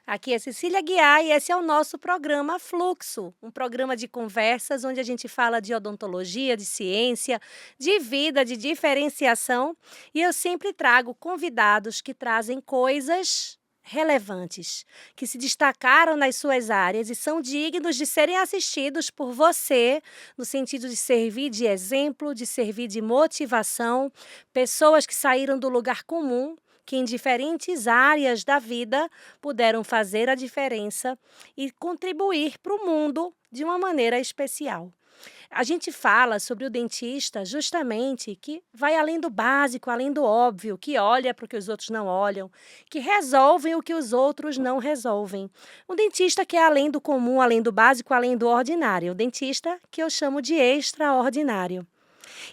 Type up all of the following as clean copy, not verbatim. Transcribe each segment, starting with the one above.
Aqui é Cecília Guiar e esse é o nosso programa Fluxo, um programa de conversas onde a gente fala de odontologia, de ciência, de vida, de diferenciação e eu sempre trago convidados que trazem coisas relevantes, que se destacaram nas suas áreas e são dignos de serem assistidos por você, no sentido de servir de exemplo, de servir de motivação, pessoas que saíram do lugar comum, que em diferentes áreas da vida puderam fazer a diferença e contribuir para o mundo de uma maneira especial. A gente fala sobre o dentista justamente que vai além do básico, além do óbvio, que olha para o que os outros não olham, que resolvem o que os outros não resolvem. O dentista que é além do comum, além do básico, além do ordinário. O dentista que eu chamo de extraordinário.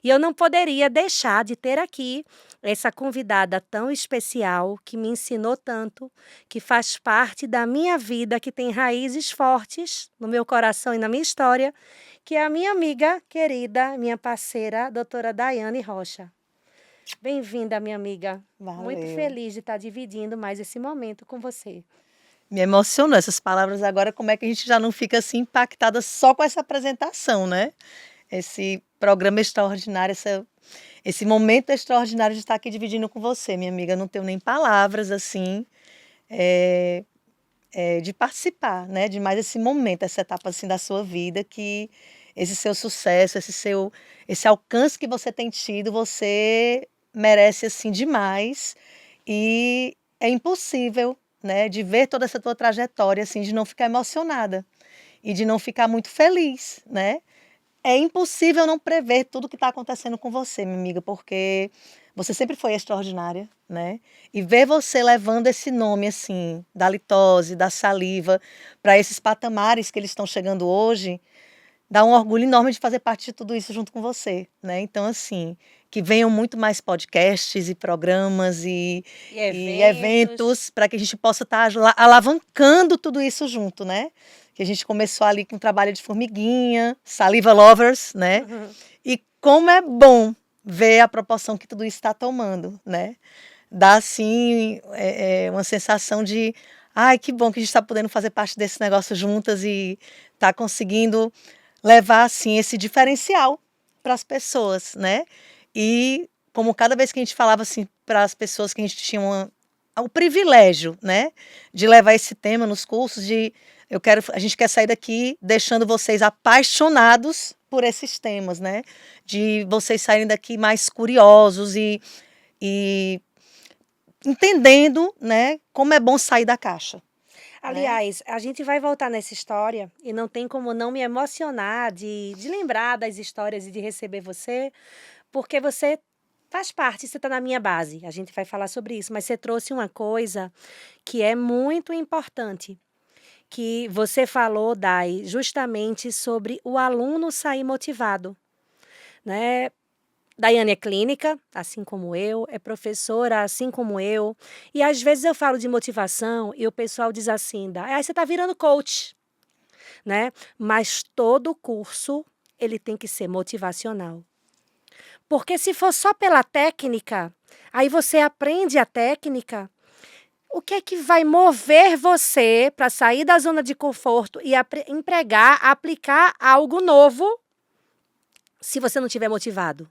E eu não poderia deixar de ter aqui essa convidada tão especial, que me ensinou tanto, que faz parte da minha vida, que tem raízes fortes no meu coração e na minha história, que é a minha amiga querida, minha parceira, doutora Daiane Rocha. Bem-vinda, minha amiga. Muito Valeu. feliz de estar dividindo mais esse momento com você. Me emocionou essas palavras agora, como é que a gente já não fica assim impactada só com essa apresentação, né? Esse programa extraordinário, esse momento extraordinário de estar aqui dividindo com você, minha amiga. Não tenho nem palavras assim de participar, né? De mais esse momento, essa etapa assim da sua vida, que esse seu sucesso, esse alcance que você tem tido, você merece assim demais. E é impossível, né, de ver toda essa tua trajetória, assim, de não ficar emocionada e de não ficar muito feliz, né? É impossível não prever tudo que está acontecendo com você, minha amiga, porque você sempre foi extraordinária, né? E ver você levando esse nome, assim, da litose, da saliva, para esses patamares que eles estão chegando hoje, dá um orgulho enorme de fazer parte de tudo isso junto com você, né? Então, assim, que venham muito mais podcasts e programas e eventos para que a gente possa estar alavancando tudo isso junto, né? Que a gente começou ali com um trabalho de formiguinha, Saliva Lovers, né? E como é bom ver a proporção que tudo isso está tomando, né? Dá, assim, uma sensação de ai, que bom que a gente está podendo fazer parte desse negócio juntas e está conseguindo levar assim esse diferencial para as pessoas, né? E como cada vez que a gente falava assim para as pessoas que a gente tinha o privilégio, né, de levar esse tema nos cursos, a gente quer sair daqui deixando vocês apaixonados por esses temas, né? De vocês saírem daqui mais curiosos e entendendo, né, como é bom sair da caixa. Aliás, a gente vai voltar nessa história e não tem como não me emocionar de lembrar das histórias e de receber você, porque você faz parte, você está na minha base. A gente vai falar sobre isso, mas você trouxe uma coisa que é muito importante, que você falou, Dai, justamente sobre o aluno sair motivado, né? Daiane é clínica, assim como eu, é professora, assim como eu, e às vezes eu falo de motivação e o pessoal diz assim, Dai, você está virando coach, né? Mas todo curso, ele tem que ser motivacional. Porque se for só pela técnica, aí você aprende a técnica, o que é que vai mover você para sair da zona de conforto e empregar, aplicar algo novo, se você não estiver motivado?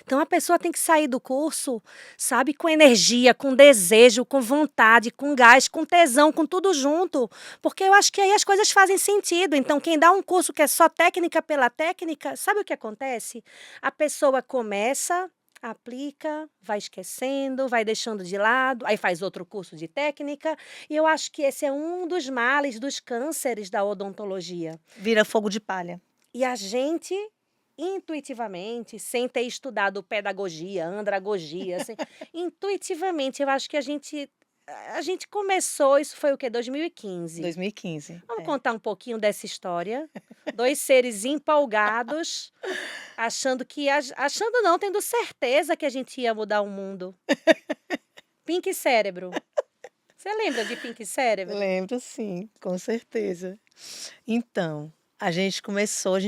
Então a pessoa tem que sair do curso, sabe, com energia, com desejo, com vontade, com gás, com tesão, com tudo junto. Porque eu acho que aí as coisas fazem sentido. Então, quem dá um curso que é só técnica pela técnica, sabe o que acontece? A pessoa começa, aplica, vai esquecendo, vai deixando de lado, aí faz outro curso de técnica. E eu acho que esse é um dos males, dos cânceres da odontologia. Vira fogo de palha. E a gente, intuitivamente, sem ter estudado pedagogia, andragogia, intuitivamente, eu acho que a gente começou, isso foi o quê? 2015. 2015. Vamos contar um pouquinho dessa história? Dois seres empolgados, achando não, tendo certeza que a gente ia mudar o mundo. Pink Cérebro. Você lembra de Pink Cérebro? Lembro, sim, com certeza. Então, a gente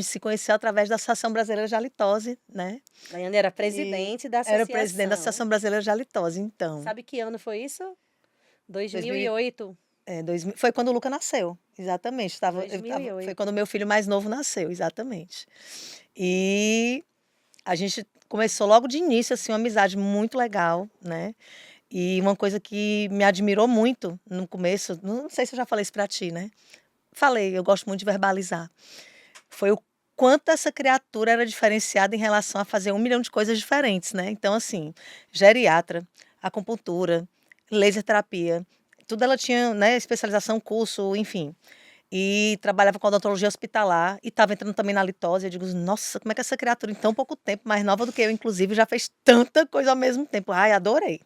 se conheceu através da Associação Brasileira de Halitose, né? Daiane era E presidente da era o presidente da associação. Associação Brasileira de Halitose, então. Sabe que ano foi isso? 2000 2008. Foi quando o Luca nasceu, exatamente. Foi 2008. quando o meu filho mais novo nasceu, exatamente. E a gente começou logo de início, assim, uma amizade muito legal, né? E uma coisa que me admirou muito no começo, não sei se eu já falei isso pra ti, né? Falei, eu gosto muito de verbalizar. Foi o quanto essa criatura era diferenciada em relação a fazer 1 milhão de coisas diferentes, né? Então, assim, geriatra, acupuntura, laser terapia, tudo ela tinha, né, especialização, curso, enfim. E trabalhava com odontologia hospitalar e estava entrando também na litose. Eu digo, nossa, como é que essa criatura, em tão pouco tempo, mais nova do que eu, inclusive, já fez tanta coisa ao mesmo tempo? Ai, adorei.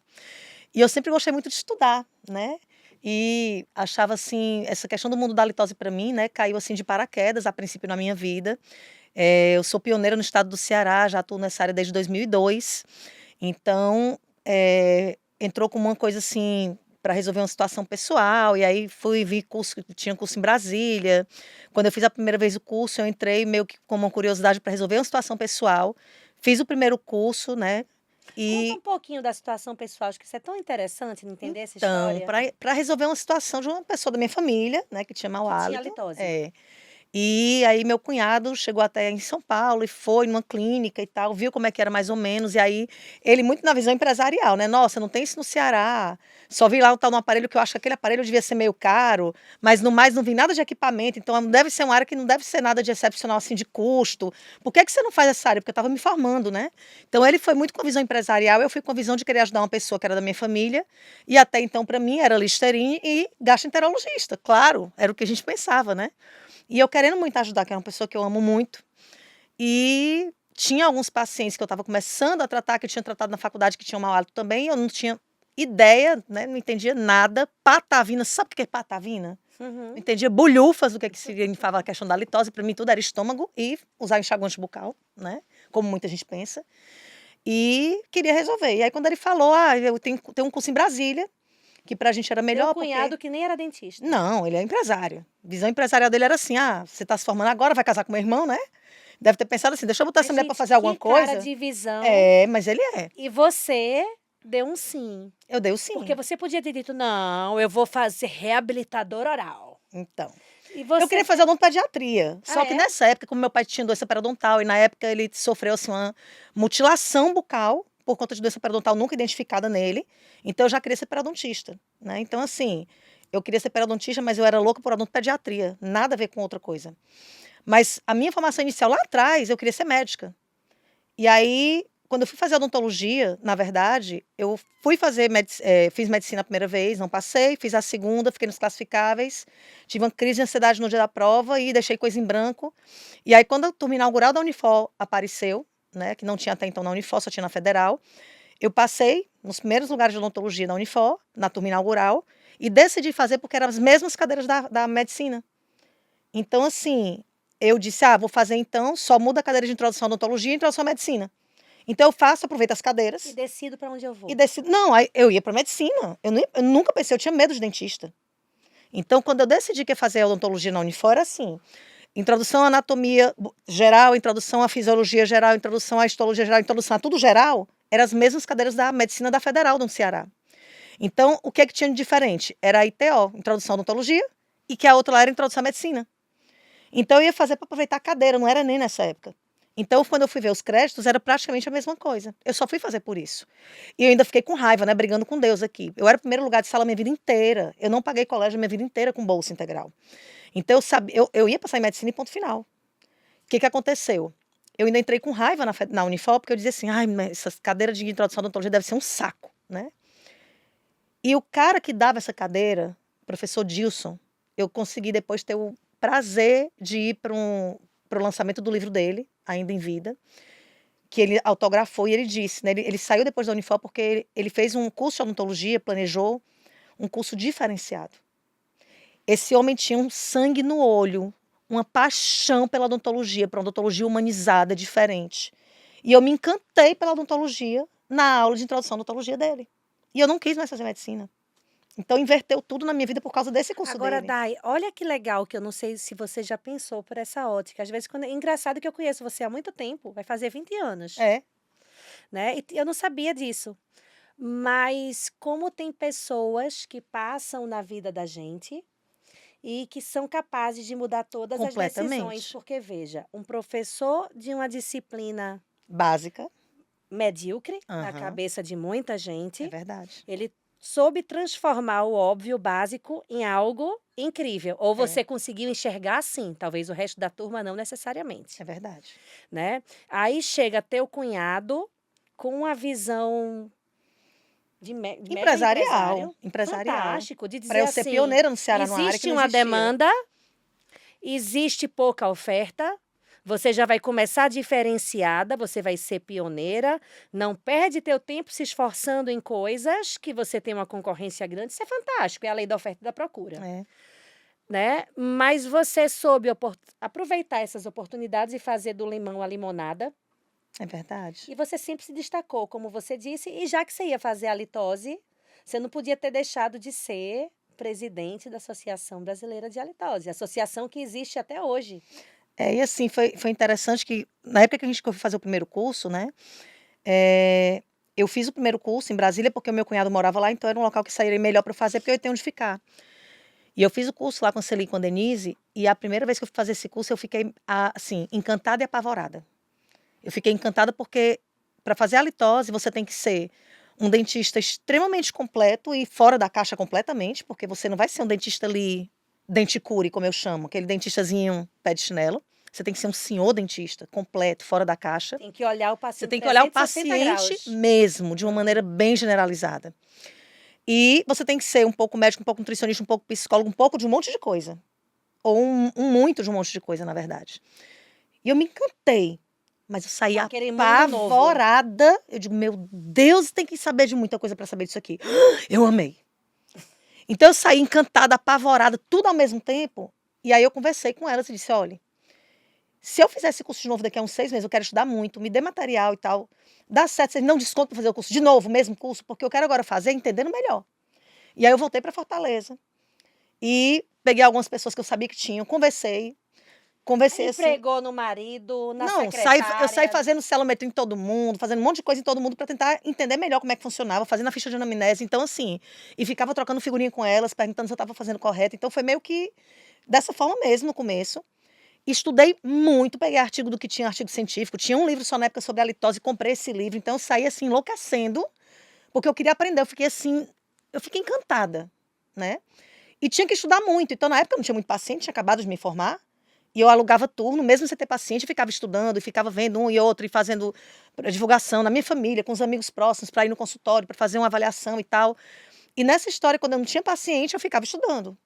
E eu sempre gostei muito de estudar, né? E achava assim, essa questão do mundo da litose para mim, né, caiu assim de paraquedas a princípio na minha vida. Eu sou pioneira no estado do Ceará, já atuo nessa área desde 2002. Então, entrou como uma coisa assim para resolver uma situação pessoal, e aí fui vi curso, tinha curso em Brasília. Quando eu fiz a primeira vez o curso, eu entrei meio que como uma curiosidade para resolver uma situação pessoal. Fiz o primeiro curso, né? Conta E um pouquinho da situação pessoal, acho que isso é tão interessante entender essa então, história, para resolver uma situação de uma pessoa da minha família, né, que tinha mau que tinha hálito, litose. e aí meu cunhado chegou até em São Paulo e foi numa clínica e tal, viu como é que era mais ou menos, e aí ele muito na visão empresarial, né? Nossa, não tem isso no Ceará. Só vi lá o tal no aparelho que eu acho que aquele aparelho devia ser meio caro, mas no mais não vi nada de equipamento, então não deve ser uma área que não deve ser nada de excepcional assim de custo. Por que que você não faz essa área? Porque eu estava me formando, né? Então ele foi muito com a visão empresarial, eu fui com a visão de querer ajudar uma pessoa que era da minha família, e até então para mim era Listerine e gastroenterologista, claro, era o que a gente pensava, né? E eu querendo muito ajudar, que é uma pessoa que eu amo muito. E tinha alguns pacientes que eu estava começando a tratar, que eu tinha tratado na faculdade, que tinham mau hálito também. Eu não tinha ideia, né? Não entendia nada. Patavina, sabe o que é patavina? Não Uhum. entendia bolhufas do que significava a questão da litose. Para mim, tudo era estômago e usar enxaguante bucal, né? Como muita gente pensa. E queria resolver. E aí, quando ele falou, eu tenho um curso em Brasília, que pra gente era Teu melhor, porque cunhado que nem era dentista. não, ele é empresário. A visão empresarial dele era assim: você está se formando agora, vai casar com meu irmão, né? Deve ter pensado assim: deixa eu botar Mas, essa mulher para gente, fazer alguma que cara coisa. de visão. É, mas ele é. E você deu um sim. Eu dei o Porque sim. você podia ter dito, não, eu vou fazer reabilitador oral. Então. E Eu você queria fazer odontopediatria. Ah, Só que é? nessa época, como meu pai tinha doença periodontal, e na época ele sofreu assim, uma mutilação bucal por conta de doença periodontal nunca identificada nele. Então eu já queria ser periodontista, né? Então, assim, eu queria ser periodontista, mas eu era louca por odontopediatria. Nada a ver com outra coisa. Mas a minha formação inicial lá atrás, eu queria ser médica. E aí, quando eu fui fazer odontologia, na verdade, eu fui fazer, fiz medicina a primeira vez, não passei, fiz a segunda, fiquei nos classificáveis, tive uma crise de ansiedade no dia da prova e deixei coisa em branco. E aí, quando a turma inaugural da Unifor apareceu, né, que não tinha até então na Unifor, só tinha na Federal, eu passei nos primeiros lugares de odontologia da Unifor, na turma inaugural, e decidi fazer porque eram as mesmas cadeiras da medicina. Então, assim, eu disse, vou fazer então, só muda a cadeira de introdução à odontologia e introdução à medicina. Então eu faço, aproveito as E cadeiras decido para onde eu e vou. decido. Não, aí eu ia para medicina. Eu nunca pensei, eu tinha medo de dentista. Então, quando eu decidi que ia fazer odontologia na Unifor, era assim: introdução à anatomia geral, introdução à fisiologia geral, introdução à histologia geral, introdução a tudo geral, eram as mesmas cadeiras da medicina da Federal do Ceará. Então, o que é que tinha de diferente? Era a ITO, introdução à odontologia, e que a outra lá era introdução à medicina. Então, eu ia fazer para aproveitar a cadeira, não era nem nessa época. Então, quando eu fui ver os créditos, era praticamente a mesma coisa. Eu só fui fazer por isso. E eu ainda fiquei com raiva, né? Brigando com Deus aqui. Eu era o primeiro lugar de sala a minha vida inteira. Eu não paguei colégio a minha vida inteira com bolsa integral. Então, eu ia passar em medicina e ponto final. O que que aconteceu? Eu ainda entrei com raiva na Unifor, porque eu dizia assim: mas essa cadeira de introdução à odontologia deve ser um saco, né? E o cara que dava essa cadeira, o professor Dilson, eu consegui depois ter o prazer de ir para o lançamento do livro dele, ainda em vida, que ele autografou e ele disse, né? Ele saiu depois da Unifor porque ele fez um curso de odontologia, planejou um curso diferenciado. Esse homem tinha um sangue no olho, uma paixão pela odontologia, para uma odontologia humanizada, diferente. E eu me encantei pela odontologia na aula de introdução à odontologia dele. E eu não quis mais fazer medicina. Então inverteu tudo na minha vida por causa desse curso Agora, dele. Dai, olha que legal que eu não sei se você já pensou por essa ótica. Às vezes, engraçado que eu conheço você há muito tempo, vai fazer 20 anos, É. né? E eu não sabia disso. Mas como tem pessoas que passam na vida da gente e que são capazes de mudar todas as decisões, Completamente. porque veja, um professor de uma disciplina Básica. medíocre na Aham, cabeça de muita é gente, verdade. ele soube transformar o óbvio básico em algo incrível. Ou É, você conseguiu enxergar assim, talvez o resto da turma não necessariamente, é verdade. né? Aí chega teu cunhado com uma visão de mega Empresarial, empresário, empresarial. fantástico, de Para dizer eu ser assim: pioneira no Ceará, numa área que existe não uma existia. demanda, existe pouca oferta, você já vai começar diferenciada, você vai ser pioneira, não perde teu tempo se esforçando em coisas que você tem uma concorrência grande, isso é fantástico, é a lei da oferta e da procura, É, né? Mas você soube aproveitar essas oportunidades e fazer do limão a limonada, é verdade. e você sempre se destacou, como você disse, e já que você ia fazer a litose, você não podia ter deixado de ser presidente da Associação Brasileira de Halitose, associação que existe até hoje. E assim, foi interessante que na época que a gente foi fazer o primeiro curso, né, eh, eu fiz o primeiro curso em Brasília, porque o meu cunhado morava lá, então era um local que sairia melhor para eu fazer, porque eu ia ter onde ficar. E eu fiz o curso lá com a Celi e com a Denise, e a primeira vez que eu fui fazer esse curso eu fiquei, assim, encantada e apavorada. Eu fiquei encantada porque para fazer a litose você tem que ser um dentista extremamente completo e fora da caixa completamente, porque você não vai ser um dentista ali, dente cure, como eu chamo, aquele dentistazinho pé de chinelo. Você tem que ser um senhor dentista, completo, fora da caixa. Tem que olhar o Você paciente tem que olhar o 360 paciente graus. mesmo, de uma maneira Uhum. bem generalizada. E você tem que ser um pouco médico, um pouco nutricionista, um pouco psicólogo, um pouco de um monte de coisa. Ou um muito de um monte de coisa, na verdade. E eu me encantei, mas eu saí Com aquele mundo novo. apavorada. Eu digo, meu Deus, tem que saber de muita coisa para saber disso aqui. Eu amei. Então eu saí encantada, apavorada, tudo ao mesmo tempo. E aí eu conversei com elas e disse: olha, se eu fizer esse curso de novo daqui a uns 6 meses, eu quero estudar muito, me dê material e tal. Dá certo, vocês não desconto para fazer o curso de novo, o mesmo curso, porque eu quero agora fazer entendendo melhor. E aí eu voltei para Fortaleza e peguei algumas pessoas que eu sabia que tinham, conversei assim. Empregou no marido, na Não, eu saí secretária. fazendo celometria em todo mundo, fazendo um monte de coisa em todo mundo para tentar entender melhor como é que funcionava, fazendo a ficha de anamnese, então assim, e ficava trocando figurinha com elas, perguntando se eu estava fazendo correto. Então foi meio que dessa forma mesmo no começo. Estudei muito, peguei artigo do que tinha, artigo científico, tinha um livro só na época sobre a litose, comprei esse livro, então eu saí assim enlouquecendo, porque eu queria aprender, eu fiquei assim, eu fiquei encantada, né? E tinha que estudar muito, então na época eu não tinha muito paciente, tinha acabado de me formar, e eu alugava turno, mesmo sem ter paciente, eu ficava estudando e ficava vendo um e outro e fazendo divulgação na minha família, com os amigos próximos, para ir no consultório, para fazer uma avaliação e tal. E nessa história, quando eu não tinha paciente, eu ficava estudando.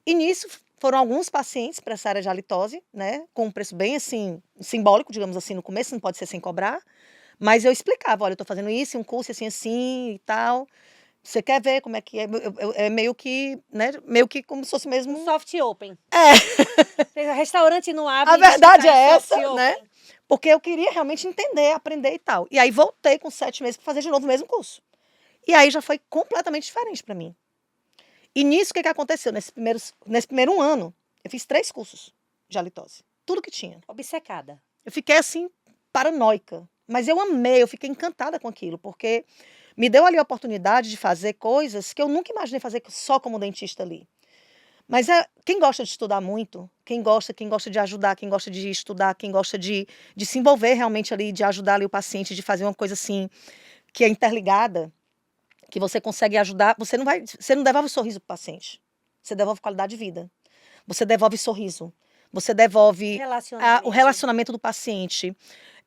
E nisso foram alguns pacientes para essa área de halitose, né, com um preço bem assim, simbólico, digamos assim, no começo, não pode ser sem cobrar. Mas eu explicava, olha, eu estou fazendo isso, um curso assim, assim e tal. Você quer ver como é que é? É meio que, né, meio que como se fosse Um mesmo. soft open. É, Restaurante não a abre e diz que verdade está em é soft essa, né? open. Porque eu queria realmente entender, aprender e tal. E aí voltei com 7 meses para fazer de novo o mesmo curso. E aí já foi completamente diferente para mim. E nisso, o que aconteceu? Nesse primeiro ano, eu fiz 3 cursos de halitose. Tudo que tinha. Obcecada. Eu fiquei assim, paranoica. Mas eu amei, eu fiquei encantada com aquilo, porque me deu ali a oportunidade de fazer coisas que eu nunca imaginei fazer só como dentista ali. Mas quem gosta de estudar muito, quem gosta de ajudar, quem gosta de estudar, quem gosta de se envolver realmente ali, de ajudar ali o paciente, de fazer uma coisa assim, que é interligada, que você consegue ajudar, você não devolve sorriso para o paciente, você devolve qualidade de vida, você devolve sorriso, você devolve o Relacionamento. relacionamento do paciente,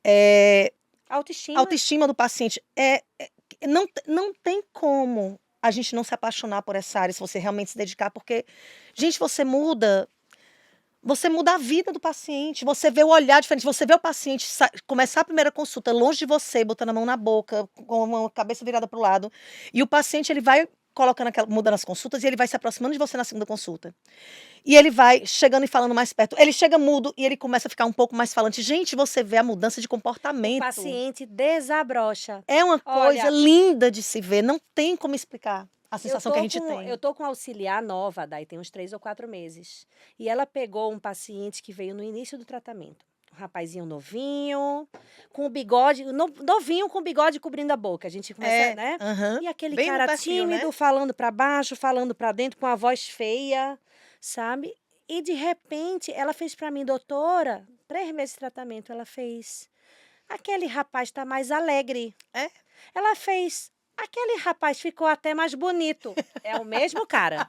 é, Autoestima. autoestima do paciente. Não tem como a gente não se apaixonar por essa área se você realmente se dedicar, porque, gente, você muda a vida do paciente, você vê o olhar diferente, você vê o paciente começar a primeira consulta longe de você, botando a mão na boca, com a cabeça virada para o lado, e o paciente ele vai colocando mudando as consultas e ele vai se aproximando de você na segunda consulta. E ele vai chegando e falando mais perto. Ele chega mudo e ele começa a ficar um pouco mais falante. Gente, você vê a mudança de O comportamento. paciente desabrocha. É uma coisa Olha, linda de se ver, não tem como explicar a sensação que a gente eu tem. tô com auxiliar nova, daí tem uns 3 ou 4 meses. E ela pegou um paciente que veio no início do tratamento. um rapazinho novinho, com o bigode, novinho com o bigode cobrindo a boca. A gente começa, né? aham. E aquele Bem no cara perfil, né? tímido, falando pra baixo, falando pra dentro, com a voz feia, sabe? E de repente, ela fez pra mim, doutora, 3 meses de tratamento, ela fez. Aquele rapaz tá mais alegre. É. Ela fez. Aquele rapaz ficou até mais bonito. É o mesmo cara.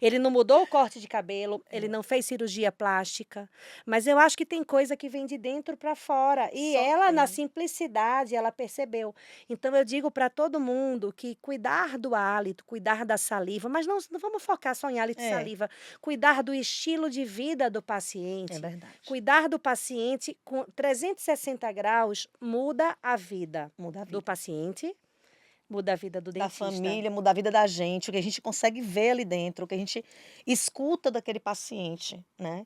Ele não mudou o corte de cabelo, ele não fez cirurgia plástica, mas eu acho que tem coisa que vem de dentro para fora. E Só ela, na tem. simplicidade, ela percebeu. Então eu digo para todo mundo que cuidar do hálito, cuidar da saliva, mas não vamos focar só em hálito e É, saliva, cuidar do estilo de vida do é paciente. verdade. Cuidar do paciente com 360 graus muda a vida Muda a do vida. paciente, muda a vida do Da dentista. família, muda a vida da gente, o que a gente consegue ver ali dentro, o que a gente escuta daquele paciente, né?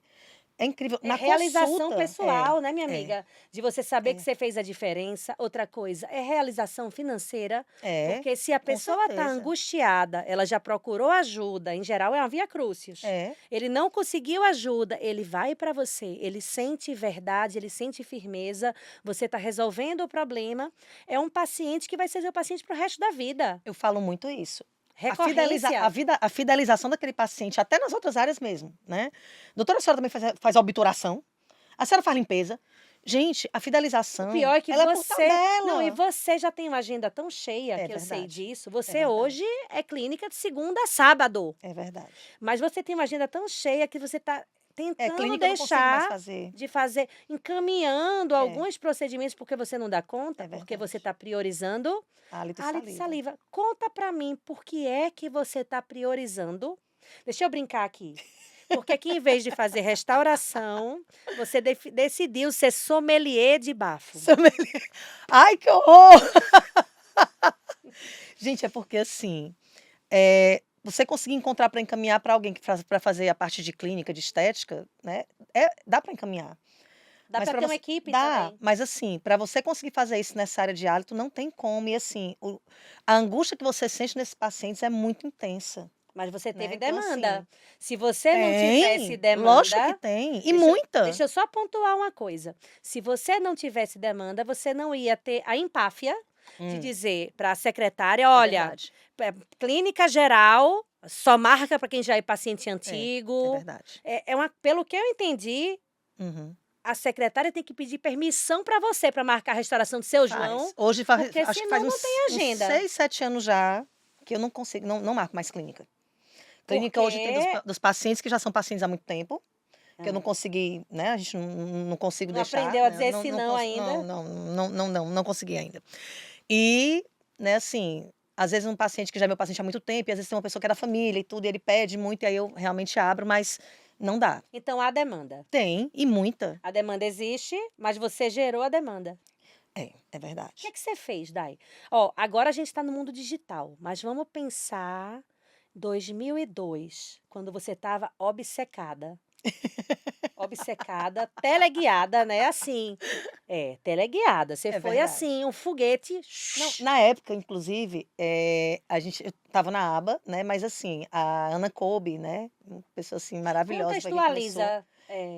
É incrível. É Na realização consulta, pessoal, né, minha é, amiga? De você saber que é, você fez a diferença. Outra coisa, é realização financeira, é, porque se a com pessoa está certeza. angustiada, ela já procurou ajuda, em geral é uma via crucis. É, Ele não conseguiu ajuda, ele vai para você, ele sente verdade, ele sente firmeza, você está resolvendo o problema. É um paciente que vai ser seu paciente para o resto da vida. eu falo muito isso. Recorrência. A fidelização daquele paciente, até nas outras áreas mesmo, né? Doutora, a senhora também faz obturação? A senhora faz limpeza? Gente, a O fidelização, pior é que ela é por você. Não, e tabela. você já tem uma agenda tão cheia, É que eu sei verdade, disso. é Você verdade, hoje é clínica de segunda a sábado. é verdade. Mas você tem uma agenda tão cheia que você está É, tentando clínica eu não consigo mais deixar fazer. de fazer, encaminhando É, alguns procedimentos porque você não dá conta, é porque você verdade. está priorizando Hálito e hálito e saliva. saliva. Conta para mim por que é que você está priorizando. Deixa eu brincar aqui. Porque que em vez de fazer restauração, você decidiu ser sommelier de bafo. Sommelier. Ai, que horror! Gente, é porque assim, você conseguir encontrar para encaminhar para alguém que para fazer a parte de clínica, de estética, né? Dá para encaminhar. Dá Mas para para ter uma você equipe dá, também. mas assim, para você conseguir fazer isso nessa área de hálito, não tem como. E assim, a angústia que você sente nesses pacientes é muito intensa, Mas você né? teve Então, assim, demanda. Se você não tivesse lógico que demanda, tem, e deixa, muita. deixa eu só pontuar uma coisa. Se você não tivesse demanda, você não ia ter a empáfia de Hum, dizer para a secretária, é olha, verdade. clínica geral, só marca para quem já é paciente É antigo. verdade. Pelo que eu entendi, Uhum. a secretária tem que pedir permissão para você para marcar a restauração do seu João, Faz. Hoje porque acho que faz senão não tem uns agenda. 6, 7 anos já que eu não consigo, não marco mais clínica. Clínica hoje tem Porque dos pacientes que já são pacientes há muito tempo, que eu não ah, consegui, né, a gente não consigo não deixar, aprendeu a né, dizer esse não ainda. não consegui ainda. E, né, assim, às vezes um paciente que já é meu paciente há muito tempo, e às vezes tem uma pessoa que é da família e tudo, e ele pede muito, e aí eu realmente abro, mas não dá. Então há demanda. Tem, e muita. A demanda existe, mas você gerou a demanda. É O que verdade. é que você fez, Dai? Ó, agora a gente está no mundo digital, mas vamos pensar 2002, quando você estava obcecada. Obcecada, teleguiada, né? Assim. Teleguiada. Você É foi verdade. assim, um foguete. Não, na época, inclusive, eu estava na aba, né, mas assim, a Ana Kolbe, né, uma pessoa assim maravilhosa, foi quem começou. Contextualiza.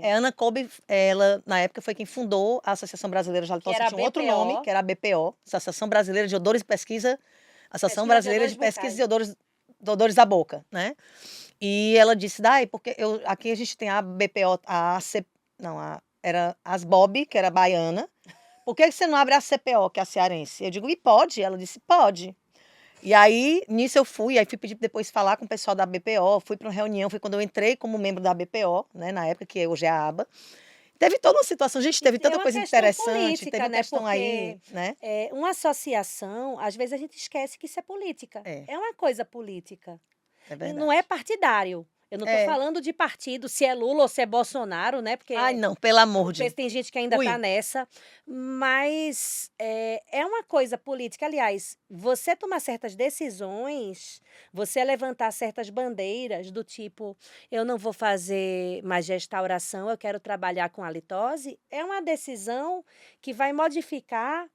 A Ana Kolbe, ela na época foi quem fundou a Associação Brasileira de Que Halitosis, era que a tinha um outro nome, BPO, que era a BPO, Associação Brasileira de Odores e Pesquisa, Associação Pesquisa de Brasileira de Odores Pesquisa Bucais. de Odores da Boca, né? E ela disse, Dai, porque aqui a gente tem a BPO, não, era as Bob, que era baiana, por que você não abre a CPO, que é a cearense? Eu digo, e pode? Ela disse, pode. E aí, nisso eu fui, aí fui pedir depois falar com o pessoal da BPO, fui para uma reunião, foi quando eu entrei como membro da BPO, né, na época que hoje é a aba. Teve toda uma situação, gente, E teve tem tanta uma coisa questão interessante, teve política, uma né? questão Porque aí, né? uma associação, às vezes a gente esquece que isso é política. É, É uma coisa política. é E não é verdade. partidário. Eu não estou É. falando de partido, se é Lula ou se é Bolsonaro, né? Ai, Porque não, pelo amor de. tem gente que ainda está Ui, nessa. Mas é uma coisa política. Aliás, você tomar certas decisões, você levantar certas bandeiras do tipo, eu não vou fazer mais restauração, eu quero trabalhar com halitose, é uma decisão que vai modificar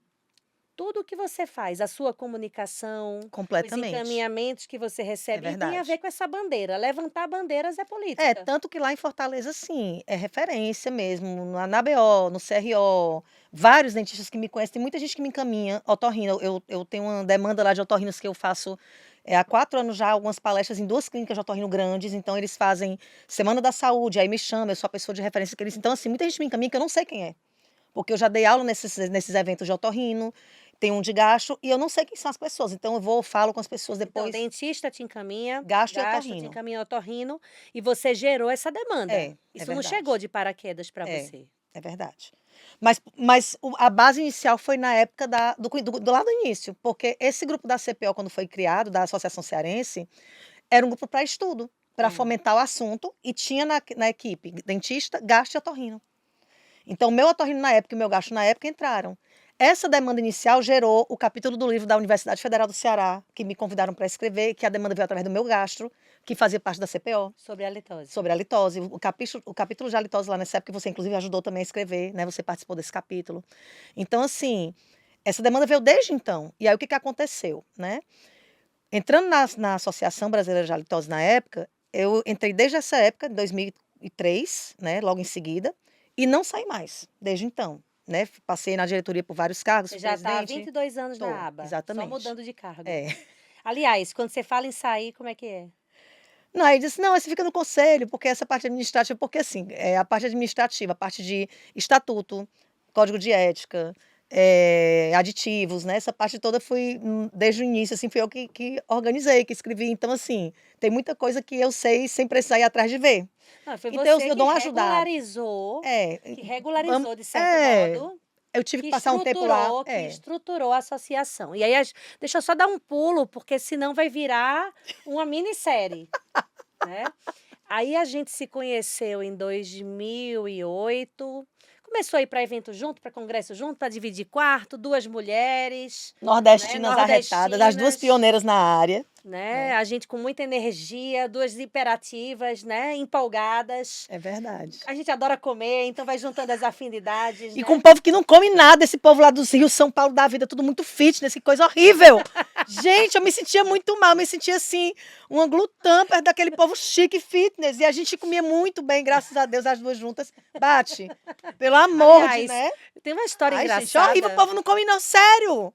tudo o que você faz, a sua comunicação, os Completamente. encaminhamentos que você É recebe, e tem a verdade. ver com essa bandeira. Levantar bandeiras é É, política. tanto que lá em Fortaleza, sim, é referência mesmo, na BO, no CRO, vários dentistas que me conhecem, tem muita gente que me encaminha otorrino. Eu tenho uma demanda lá de otorrinos que eu faço há 4 anos já, algumas palestras em 2 clínicas de otorrino grandes, então eles fazem Semana da Saúde, aí me chamam, eu sou a pessoa de referência que eles... Então, assim, muita gente me encaminha que eu não sei quem é, porque eu já dei aula nesses eventos de otorrino, tem um de gastro, e eu não sei quem são as pessoas, então eu vou, falo com as pessoas Então, depois, dentista te encaminha, gastro e gastro te otorrino. encaminha otorrino, e você gerou essa demanda. É Isso não chegou verdade. de paraquedas para É. você. É verdade. Mas a base inicial foi na época do lá do início, porque esse grupo da CPO, quando foi criado, da Associação Cearense, era um grupo para estudo, para fomentar o assunto, e tinha na equipe dentista, gastro e otorrino. Então, meu otorrino na época e meu gastro na época entraram. Essa demanda inicial gerou o capítulo do livro da Universidade Federal do Ceará, que me convidaram para escrever, que a demanda veio através do meu gastro, que fazia parte da CPO. Sobre a litose. Sobre a litose. O capítulo de litose lá nessa época, você inclusive ajudou também a escrever, né? Você participou desse capítulo. Então, assim, essa demanda veio desde então. E aí o que aconteceu, né? Entrando na Associação Brasileira de Halitose na época, eu entrei desde essa época, em 2003, né? Logo em seguida, e não saí mais, desde então. Né? Passei na diretoria por vários cargos, Você fui já está há presidente. 22 anos Tô, na aba, só exatamente. mudando de cargo. É. Aliás, quando você fala em sair, como é que é? Não, aí disse, não, aí você fica no conselho, porque essa parte administrativa, porque assim, a parte administrativa, a parte de estatuto, código de ética, aditivos, né? Essa parte toda foi, desde o início, assim, fui eu que organizei, que escrevi. Então, assim, tem muita coisa que eu sei sem precisar ir atrás de ver. Não, foi Então, você eu que dou uma ajudada. É, regularizou de certo é, modo, eu tive que passar um tempo lá. que estruturou a associação. E aí, deixa eu só dar um pulo, porque senão vai virar uma minissérie, né? Aí a gente se conheceu em 2008, começou a ir para evento junto, para congresso junto, para dividir quarto, 2 mulheres, né, Nordestinas arretadas, as 2 nordestinas, pioneiras na área. né? A gente com muita energia, 2 hiperativas, né? Empolgadas. É verdade. A gente adora comer, então vai juntando as afinidades, E com né? um povo que não come nada, esse povo lá dos Rios, São Paulo da vida, tudo muito fitness, que coisa horrível. Gente, eu me sentia muito mal, me sentia assim, uma glutã perto daquele povo chique fitness. E a gente comia muito bem, graças a Deus, as 2 juntas. Bate. Pelo amor de, Aliás, né? tem uma história Ai, gente, engraçada. horrível, o povo não come não, sério.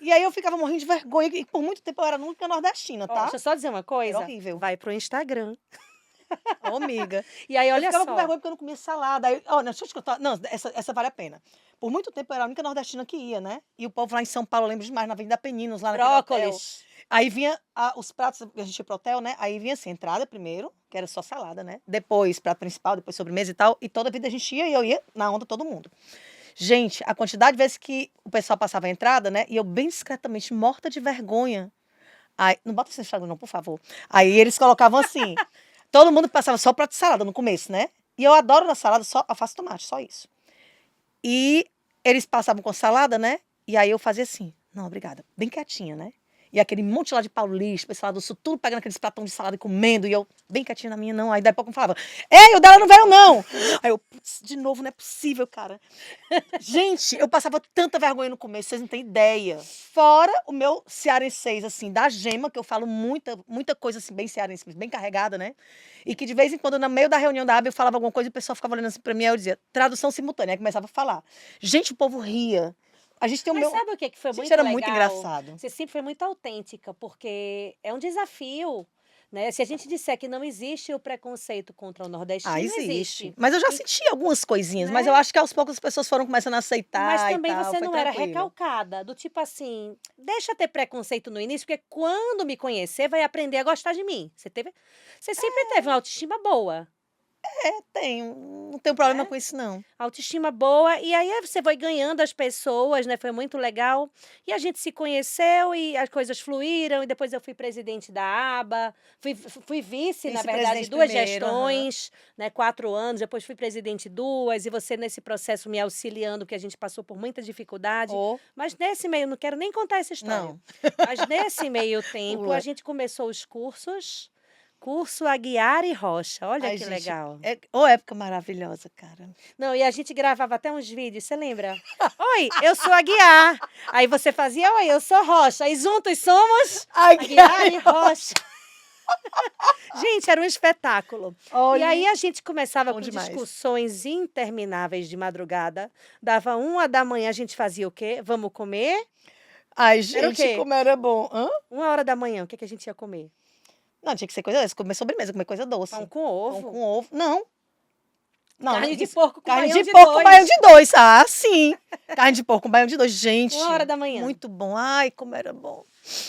E aí eu ficava morrendo de vergonha, e por muito tempo eu era a única nordestina, Ó, tá? deixa eu só dizer uma Era coisa. horrível. Vai pro Instagram. Ô, amiga. E aí, Eu olha ficava com só. vergonha porque eu não comia salada. Aí, ó, não, deixa eu te contar. Não, essa vale a pena. Por muito tempo eu era a única nordestina que ia, né? E o povo lá em São Paulo, eu lembro demais, na Avenida Peninos, lá naquele hotel. Brócolis. Aí vinha os pratos, a gente ia pro hotel, né? Aí vinha assim, entrada primeiro, que era só salada, né? Depois prato principal, depois sobremesa e tal. E toda a vida a gente ia e eu ia na onda todo mundo. Gente, a quantidade de vezes que o pessoal passava a entrada, né? E eu bem discretamente, morta de vergonha. Aí, não bota esse Instagram não, por favor. Aí eles colocavam assim, todo mundo passava só prato de salada no começo, né? E eu adoro na salada só alface e tomate, só isso. E eles passavam com salada, né? E aí eu fazia assim, não, obrigada, bem quietinha, né? E aquele monte lá de paulista, pessoal do sul, tudo pegando aqueles pratão de salada e comendo, e eu bem quietinha na minha, não. Aí daí a pouco eu falava, ei, o dela não veio, não! Aí eu, putz, de novo, não é possível, cara. Gente, eu passava tanta vergonha no começo, vocês não têm ideia. Fora o meu cearenseis, assim, da gema, que eu falo muita coisa, assim, bem cearense, bem carregada, né? E que de vez em quando, no meio da reunião da aba, eu falava alguma coisa e o pessoal ficava olhando assim pra mim, aí eu dizia, tradução simultânea, aí começava a falar. Gente, o povo ria. A gente tem o Mas meu... sabe o que foi Gente, muito era legal? muito engraçado. Você sempre foi muito autêntica, porque é um desafio, né? Se a gente disser que não existe o preconceito contra o nordestino, existe. Mas eu já E- senti algumas coisinhas, mas né? eu acho que aos poucos as pessoas foram começando a Mas aceitar e também tal, você foi não era tranquilo. recalcada, do tipo assim, deixa ter preconceito no início, porque quando me conhecer vai aprender a gostar de mim. Você sempre teve uma autoestima boa, Não tenho problema né? com isso, não. Autoestima boa, e aí você foi ganhando as pessoas, né? Foi muito legal. E a gente se conheceu e as coisas fluíram, e depois eu fui presidente da aba, fui vice, na verdade, Vice-presidente 2 primeiro, aham. gestões, né? 4 anos, depois fui presidente 2, e você nesse processo me auxiliando, que a gente passou por muita dificuldade. Ou, Mas nesse meio, não quero nem contar essa história. não. Mas nesse meio tempo, a Pula. gente começou os cursos Curso Aguiar e Rocha, olha Ai, que gente, legal. ô época maravilhosa, cara. Não, e a gente gravava até uns vídeos, você lembra? "Oi, eu sou Aguiar", aí você fazia: "Oi, eu sou Rocha", e juntos somos Ai, Aguiar e Rocha. Gente, era um espetáculo. E aí olhe, a gente começava bom com demais. discussões intermináveis de madrugada, dava 1h, a gente fazia o quê? "Vamos comer?" Ai, Era o gente, quê? como era bom. Hã? 1h, o que que a gente ia comer? Não, tinha que ser coisa comer sobremesa, comer coisa Pão doce. com Pão ovo, com ovo. Não, não, carne de isso. porco com Carne baião de de porco com baião 2, de 2. Ah, sim. Carne de porco com baião de 2. uma hora Gente, da manhã, muito bom. Ai, como era bom.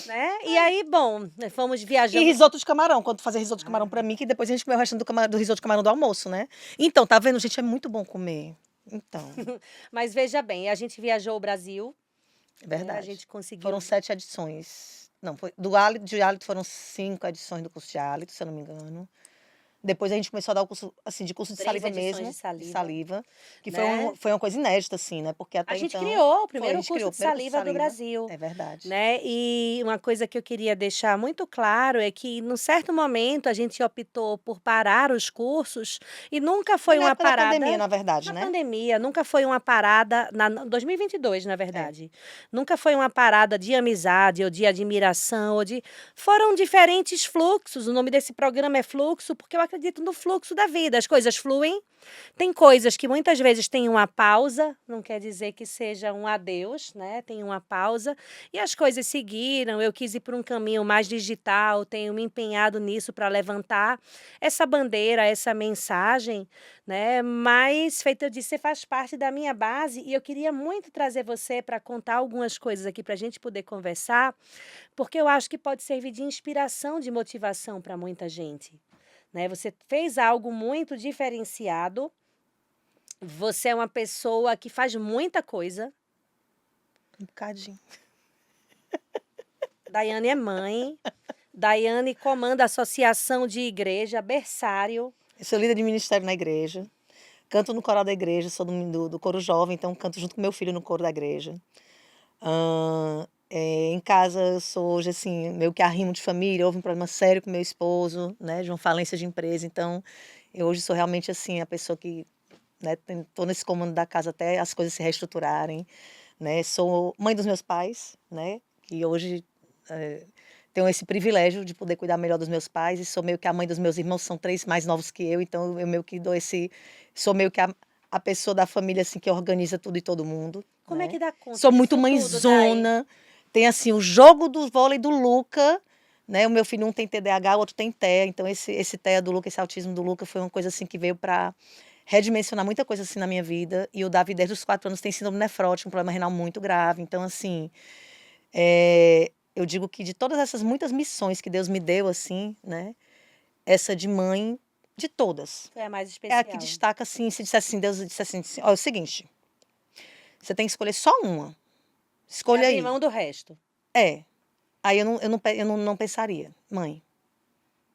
né. E aí, bom, nós fomos E viajamos. risoto de camarão, quando tu fazia risoto de camarão Ah, pra mim, que depois a gente comeu o restante do risoto de camarão do almoço, né. Então, tá vendo, gente, é muito bom comer. Então, mas veja bem, a gente viajou o Brasil, é né, a verdade. gente conseguiu. Foram 7 edições. Não, foi do hálito de hálito foram 5 edições do curso de hálito, se eu não me engano. Depois a gente começou a dar o curso, assim, de curso de 3 saliva edições mesmo, de de saliva, que né. foi uma coisa inédita, assim, né, porque A até gente então criou o foi, a primeiro gente curso criou o de primeiro curso de saliva do saliva. Brasil, É verdade. né. E uma coisa que eu queria deixar muito claro é que, num certo momento, a gente optou por parar os cursos e nunca Foi foi na uma época da pandemia, parada na verdade, na né. pandemia, nunca foi uma parada na 2022, na É. verdade. Nunca foi uma parada de amizade ou de admiração ou de foram diferentes fluxos, o nome desse programa é Fluxo, porque eu acredito no fluxo da vida, as coisas fluem, tem coisas que muitas vezes têm uma pausa, não quer dizer que seja um adeus, né, tem uma pausa, e as coisas seguiram, eu quis ir por um caminho mais digital, tenho me empenhado nisso para levantar essa bandeira, essa mensagem, né, mas feito eu disse, você faz parte da minha base e eu queria muito trazer você para contar algumas coisas aqui para a gente poder conversar, porque eu acho que pode servir de inspiração, de motivação para muita gente, né. Você fez algo muito diferenciado, você é uma pessoa que faz muita coisa. Um bocadinho. Daiane é mãe, Daiane comanda a associação de igreja, berçário. Eu sou líder de ministério na igreja, canto no coral da igreja, sou do coro jovem, então canto junto com meu filho no coro da igreja. Em casa eu sou hoje, assim, meio que arrimo de família, houve um problema sério com meu esposo, né, de uma falência de empresa, então eu hoje sou realmente, assim, a pessoa que, né, tô nesse comando da casa até as coisas se reestruturarem, né. Sou mãe dos meus pais, né, que hoje, tenho esse privilégio de poder cuidar melhor dos meus pais e sou meio que a mãe dos meus irmãos, são 3 mais novos que eu, então eu meio que dou esse sou meio que a pessoa da família, assim, que organiza tudo e todo mundo, Como é né. que dá conta Sou muito disso tudo, Dai? mãezona, tem, assim, o jogo do vôlei do Luca, né, o meu filho um tem TDAH, o outro tem TEA, então esse TEA do Luca, esse autismo do Luca foi uma coisa, assim, que veio para redimensionar muita coisa, assim, na minha vida, e o Davi desde os 4 anos tem síndrome nefrótica, um problema renal muito grave, então, assim, eu digo que de todas essas muitas missões que Deus me deu, assim, né, essa de mãe, de todas, Foi a mais é a que especial. destaca, assim, se dissesse assim, Deus dissesse assim: "Olha, é o seguinte, você tem que escolher só uma, E escolha abrir aí". mão do resto. É, aí eu não pensaria: "Mãe,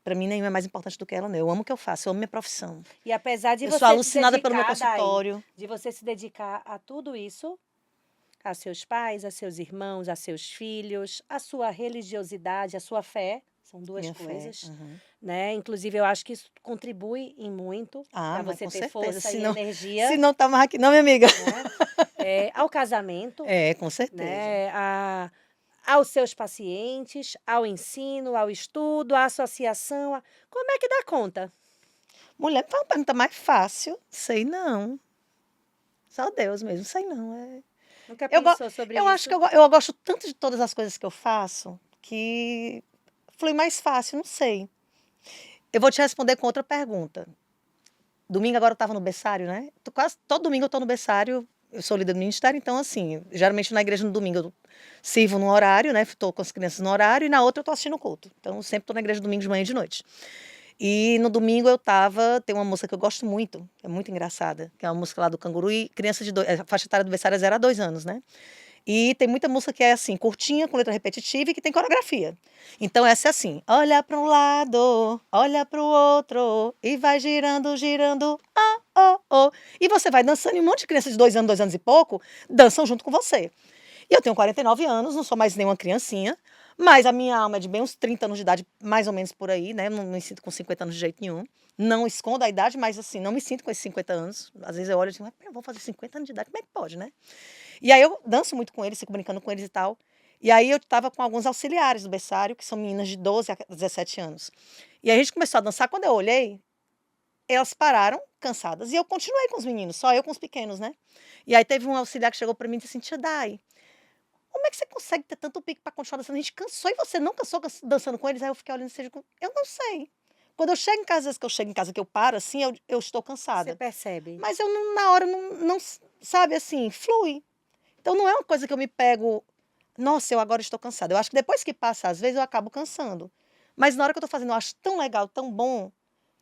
pra mim nenhuma é mais importante do que ela não, eu amo o que eu faço, eu amo minha profissão, E apesar de eu sou você se alucinada pelo meu dedicar, Dai, consultório". de você se dedicar a tudo isso, a seus pais, a seus irmãos, a seus filhos, a sua religiosidade, a sua fé, são 2 Minha fé, coisas, aham. né, inclusive eu acho que isso contribui em muito Ah, para mas você com ter certeza, força e se energia, não estava aqui não, minha amiga. né, ao casamento, É, com certeza. né, aos seus pacientes, ao ensino, ao estudo, à associação, a como é que dá conta? Mulher, foi uma pergunta mais fácil, sei não, só Deus mesmo, sei não, Nunca eu go pensou sobre eu acho que isso? eu gosto tanto de todas as coisas que eu faço, que flui mais fácil, não sei. Eu vou te responder com outra pergunta. Domingo agora eu estava no berçário, né, quase todo domingo eu estou no berçário, eu sou líder do ministério, então assim, geralmente na igreja no domingo eu sirvo num horário, né, estou com as crianças no horário e na outra eu estou assistindo o culto, então eu sempre estou na igreja domingo de manhã e de noite. E no domingo tem uma música que eu gosto muito, é muito engraçada, que é uma música lá do Canguru e criança a faixa etária do berçário é 0 a 2 anos, né. E tem muita música que é assim, curtinha, com letra repetitiva e que tem coreografia. Então essa é assim: olha para um lado, olha para o outro e vai girando, girando, oh, oh, oh. E você vai dançando e um monte de criança de 2 anos e pouco, dançam junto com você. E eu tenho 49 anos, não sou mais nenhuma criancinha, mas a minha alma é de bem uns 30 anos de idade, mais ou menos por aí, né? Não me sinto com 50 anos de jeito nenhum. Não escondo a idade, mas assim, não me sinto com esses 50 anos. Às vezes eu olho e digo, eu vou fazer 50 anos de idade, como é que pode, né? E aí eu danço muito com eles, fico brincando com eles e tal. E aí eu estava com alguns auxiliares do berçário, que são meninas de 12 a 17 anos. E aí a gente começou a dançar, quando eu olhei, elas pararam, cansadas, e eu continuei com os meninos, só eu com os pequenos, né? E aí teve um auxiliar que chegou para mim e disse assim, Tia Dai, como é que você consegue ter tanto pique para continuar dançando? A gente cansou e você não cansou dançando com eles? Aí eu fiquei olhando assim, eu não sei. Quando eu chego em casa, às vezes que eu chego em casa, que eu paro assim, eu estou Você cansada. percebe? Mas eu na hora não, sabe assim, flui. Então não é uma coisa que eu me pego, nossa, eu agora estou cansada. Eu acho que depois que passa, às vezes eu acabo cansando. Mas na hora que eu estou fazendo, eu acho tão legal, tão bom,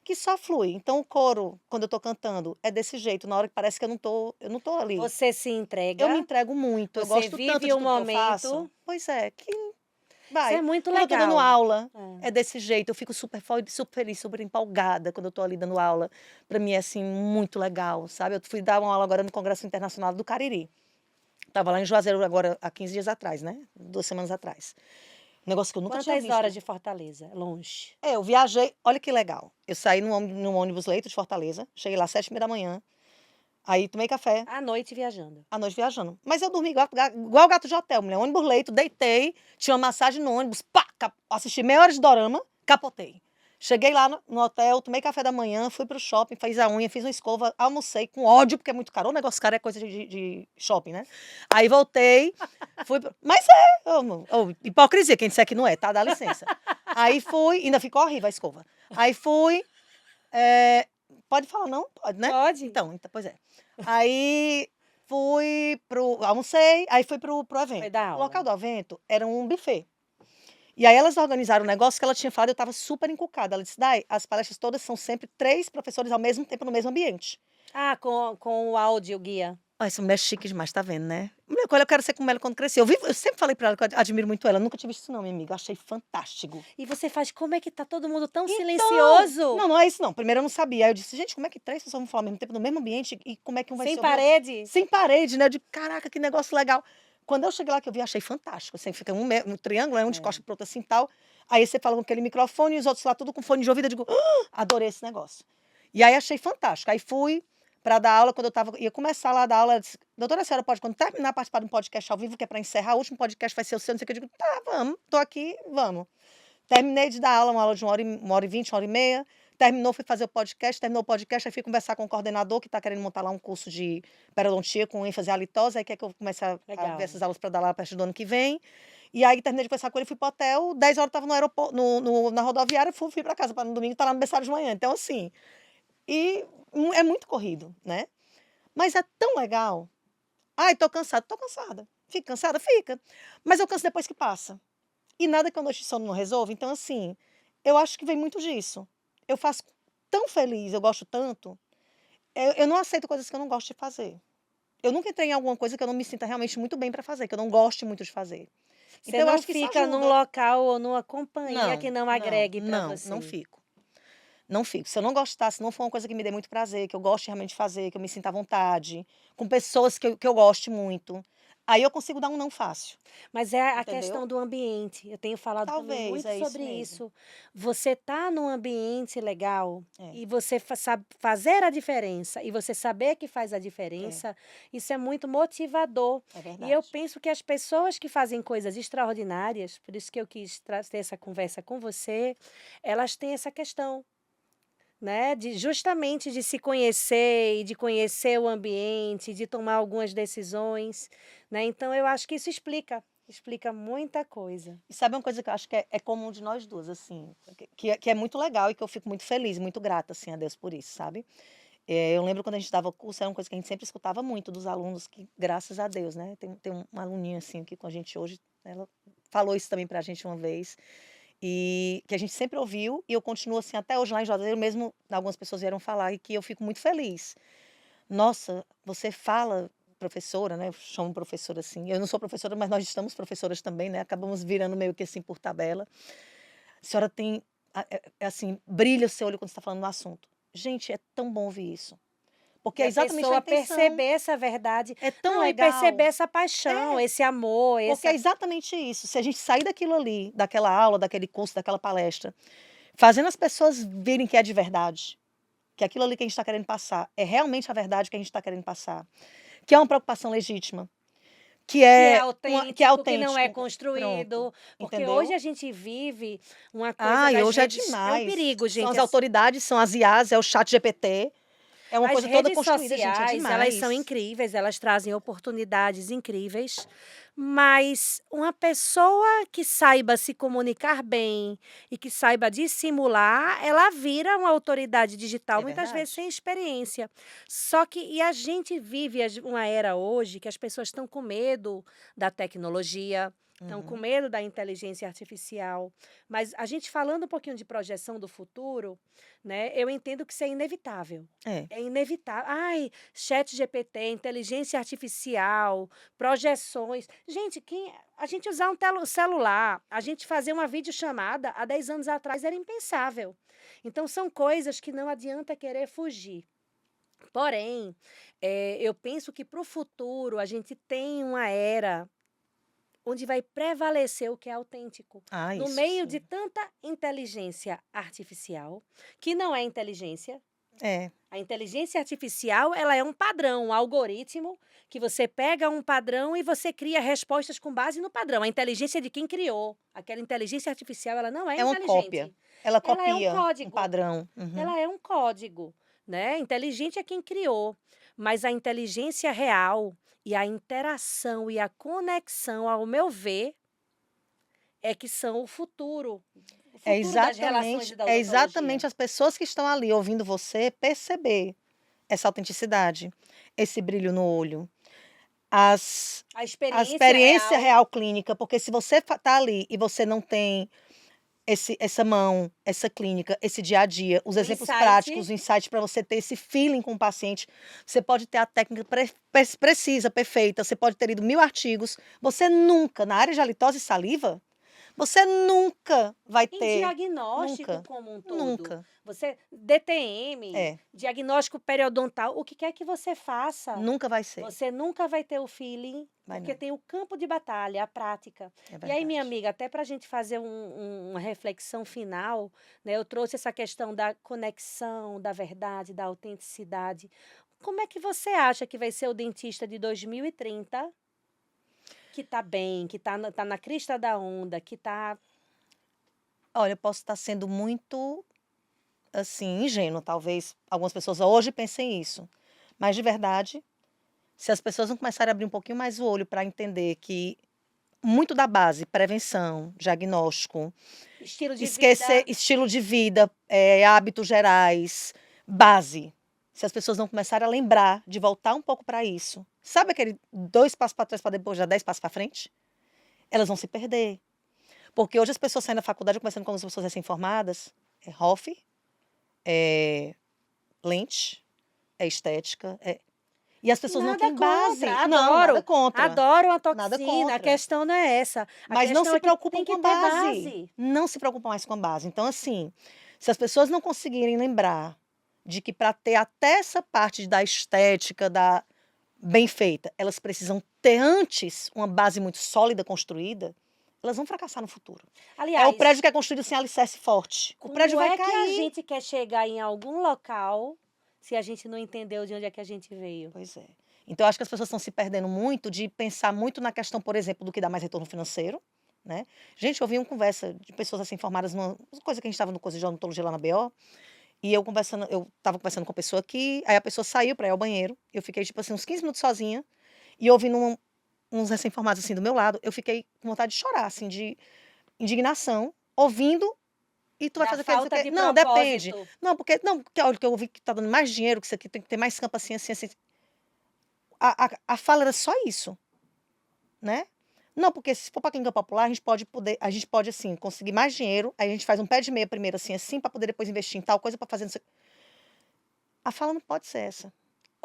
que só flui. Então o coro, quando eu estou cantando, é desse jeito, na hora que parece que eu não tô ali. Você se Eu me entrega, entrego muito, eu você gosto tanto vive de o tudo que eu faço. momento. Pois é, que Isso é vai. muito Quando eu tô dando legal. aula, É. é desse jeito, eu fico super feliz, super empolgada quando eu tô ali dando aula. Pra mim é, assim, muito legal, sabe. Eu fui dar uma aula agora no Congresso Internacional do Cariri. Estava lá em Juazeiro agora há 15 dias atrás, né, 2 semanas atrás. Um negócio que eu nunca tinha Quantas horas visto. de Fortaleza? Longe. Eu viajei, olha que legal, eu saí no ônibus leito de Fortaleza, cheguei lá às 7h30, aí tomei café, À noite viajando. à noite viajando. Mas eu dormi igual gato de hotel, mulher. Ônibus leito, deitei, tinha uma massagem no ônibus, pá, assisti meia hora de dorama, capotei. Cheguei lá no hotel, tomei café da manhã, fui pro shopping, fiz a unha, fiz uma escova, almocei com ódio, porque é muito caro. O negócio caro é coisa de shopping, né? Aí voltei, mas é, hipocrisia, quem disser que não é, tá? Dá licença. Aí fui, ainda ficou horrível a escova. Aí fui, pode falar não? Pode, né? Pode. Então, pois é. Aí almocei, aí fui pro Foi evento. dar O local aula. do evento era um buffet. E aí elas organizaram um negócio que ela tinha falado, eu estava super encucada. Ela disse, Dai, as palestras todas são sempre 3 professores ao mesmo tempo no mesmo ambiente. Ah, com o áudio guia. Ah, essa mulher é chique demais, tá vendo, né? Mulher, olha, eu quero ser como ela quando crescer. Eu sempre falei pra ela que eu admiro muito ela. Eu nunca tive isso não, minha amiga. Eu achei fantástico. E você faz, como é que tá todo mundo tão Então, silencioso? não é isso não. Primeiro eu não sabia. Aí eu disse, gente, como é que 3 pessoas vão falar ao mesmo tempo no mesmo ambiente e como é que um vai Sem se ouvir? parede? Sem parede, né? Eu digo, caraca, que negócio legal. Quando eu cheguei lá que eu vi, achei fantástico. Assim, fica um triângulo, né? Um de É. costa pro outro assim tal. Aí você fala com aquele microfone e os outros lá tudo com fone de ouvido. Eu digo, adorei esse negócio. E aí achei fantástico. Aí fui para dar aula, quando ia começar lá a dar aula, ela disse, doutora, a senhora pode, quando terminar, participar de um podcast ao vivo, que é para encerrar, o último podcast vai ser o seu, não sei o que. Eu digo, tá, vamos, tô aqui, vamos. Terminei de dar aula, uma aula de 1h20, 1h30. Terminou, fui fazer o podcast. Terminou o podcast, aí fui conversar com o coordenador, que está querendo montar lá um curso de periodontia com ênfase em halitose. Aí quer que eu comece a ver Legal. essas aulas para dar lá a partir do ano que vem. E aí terminei de conversar com ele, fui pro hotel. 10 horas estava no aeroporto, na rodoviária, fui para casa, para no domingo estar lá no berçário de manhã. Então, assim, é muito corrido, né? Mas é tão legal. Ai, tô cansada. Tô cansada. Fica cansada? Fica. Mas eu canso depois que passa. E nada que a noite de sono não resolva. Então, assim, eu acho que vem muito disso. Eu faço tão feliz, eu gosto tanto. Eu não aceito coisas que eu não gosto de fazer. Eu nunca entrei em alguma coisa que eu não me sinta realmente muito bem para fazer, que eu não goste muito de fazer. Você Então, eu não acho que isso fica num ajuda. local ou numa companhia que Não, não não, agregue para não você. fico. Não fico. Se eu não gostar, se não for uma coisa que me dê muito prazer, que eu goste realmente de fazer, que eu me sinta à vontade, com pessoas que eu goste muito, aí eu consigo dar um não fácil, Mas é a entendeu? questão do ambiente. Eu tenho falado também Talvez, muito é isso sobre mesmo. isso. Você tá num ambiente legal É, e você sabe fazer a diferença e você saber que faz a é, diferença, isso é muito motivador. é E eu verdade. penso que as pessoas que fazem coisas extraordinárias, por isso que eu quis ter essa conversa com você, elas têm essa questão. Né, de justamente de se conhecer e de conhecer o ambiente, de tomar algumas decisões, né, então eu acho que isso explica muita coisa. E sabe uma coisa que eu acho que é comum de nós duas, assim, que é muito legal e que eu fico muito feliz, muito grata, assim, a Deus por isso, sabe? Eu lembro quando a gente dava curso, era uma coisa que a gente sempre escutava muito dos alunos, que graças a Deus, né? Tem uma aluninha assim aqui com a gente hoje, ela falou isso também pra gente uma vez, e que a gente sempre ouviu, e eu continuo assim até hoje lá em Juazeiro, mesmo algumas pessoas vieram falar, e que eu fico muito feliz. Nossa, você fala, professora, né? Eu chamo professora assim. Eu não sou professora, mas nós estamos professoras também, né? Acabamos virando meio que assim por tabela. A senhora tem, assim, brilha o seu olho quando está falando no assunto. Gente, é tão bom ouvir isso. Porque E é a exatamente a pessoa intenção. perceber essa verdade. É tão Não, e legal. perceber essa paixão, esse amor, Porque é essa exatamente isso. Se a gente sair daquilo ali, daquela aula, daquele curso, daquela palestra, fazendo as pessoas verem que é de verdade, que aquilo ali que a gente está querendo passar é realmente a verdade que a gente está querendo passar, que é uma preocupação legítima, que é que não é autêntico. Pronto, construído, porque hoje entendeu? a gente vive uma coisa Ah, e das hoje é redes, é um demais. perigo, São gente. as autoridades, são as IAs, é o chat GPT, é uma As coisa toda redes construída, gente, é sociais, elas são demais. incríveis, elas trazem oportunidades incríveis, mas uma pessoa que saiba se comunicar bem e que saiba dissimular, ela vira uma autoridade digital, É muitas vezes verdade. sem experiência. Só que e a gente vive uma era hoje que as pessoas estão com medo da tecnologia, estão com Uhum. medo da inteligência artificial, mas a gente falando um pouquinho de projeção do futuro, né, eu entendo que isso é inevitável. É, É inevitável. Ai, chat GPT, inteligência artificial, projeções. Gente, a gente usar um celular, a gente fazer uma videochamada há 10 anos atrás era impensável. Então, são coisas que não adianta querer fugir. Porém, eu penso que para o futuro a gente tem uma era onde vai prevalecer o que é autêntico. ah, No isso meio de sim. tanta inteligência artificial, que não é inteligência, É, a inteligência artificial, ela é um padrão, um algoritmo que você pega um padrão e você cria respostas com base no padrão. A inteligência é de quem criou. Aquela inteligência artificial, ela não é é uma cópia. inteligente. Ela Ela é um copia um código. padrão. Uhum. Ela é um código, né? Inteligente é quem criou, mas a inteligência real e a interação e a conexão, ao meu ver, é que são o futuro. O futuro das relações e da É odontologia. exatamente as pessoas que estão ali ouvindo você perceber essa autenticidade, esse brilho no olho, as A a experiência experiência real, real clínica, porque se você está ali e você não tem essa mão, essa clínica, esse dia a dia, os o exemplos insight. práticos, o insight para você ter esse feeling com o paciente, você pode ter a técnica precisa, perfeita, você pode ter lido 1000 artigos, você nunca, na área de halitose e saliva, você nunca vai Em ter, diagnóstico nunca, como um todo, nunca, você DTM, é, diagnóstico periodontal, o que quer que você faça, nunca vai ser, você nunca vai ter o feeling, vai porque não, tem o campo de batalha, a prática. é E aí, minha verdade. amiga, até para a gente fazer uma reflexão final, né, eu trouxe essa questão da conexão, da verdade, da autenticidade. Como é que você acha que vai ser o dentista de 2030 que está bem, que tá na crista da onda, que está. Olha, eu posso estar sendo muito, assim, ingênua, talvez algumas pessoas hoje pensem isso, mas de verdade, se as pessoas não começarem a abrir um pouquinho mais o olho para entender que muito da base, prevenção, diagnóstico, Estilo de esquecer vida. estilo de vida, hábitos gerais, base. Se as pessoas não começarem a lembrar de voltar um pouco para isso, sabe aquele 2 passos para trás para depois dar 10 passos para frente? Elas vão se perder. Porque hoje as pessoas saem da faculdade conversando com as pessoas recém-formadas, é Hoff, é lente, é estética, e as pessoas não Nada têm base. contra, Não, nada adoro. contra, Adoro uma nada toxina. A contra. questão não é essa. A Mas não questão se é que preocupam tem com que a ter base. base. Não se preocupam mais com a base. Então, assim, se as pessoas não conseguirem lembrar de que para ter até essa parte da estética, da bem feita, elas precisam ter antes uma base muito sólida construída, elas vão fracassar no futuro. É o Aliás, prédio que é construído sem alicerce forte. O prédio como vai é que a cair. gente quer chegar em algum local se a gente não entendeu de onde é que a gente veio? Pois é. Então, eu acho que as pessoas estão se perdendo muito de pensar muito na questão, por exemplo, do que dá mais retorno financeiro, né? Gente, eu ouvi uma conversa de pessoas assim formadas numa coisa que a gente estava no curso de odontologia lá na BO, e eu estava conversando com a pessoa aqui, aí a pessoa saiu para ir ao banheiro, eu fiquei tipo assim uns 15 minutos sozinha e ouvindo uns recém-formados assim do meu lado, eu fiquei com vontade de chorar, assim, de indignação, ouvindo. E tu vai Da fazer o quê? Dizer o falta quê? de Não, depende. propósito. Não, porque olha, que eu ouvi que tá dando mais dinheiro, que isso aqui tem que ter mais campo assim, assim, assim. A fala era só isso, né? Não, porque se for para clínica popular, a gente pode assim, conseguir mais dinheiro, aí a gente faz um pé de meia primeiro assim, para poder depois investir em tal coisa para fazer não sei. A fala não pode ser essa.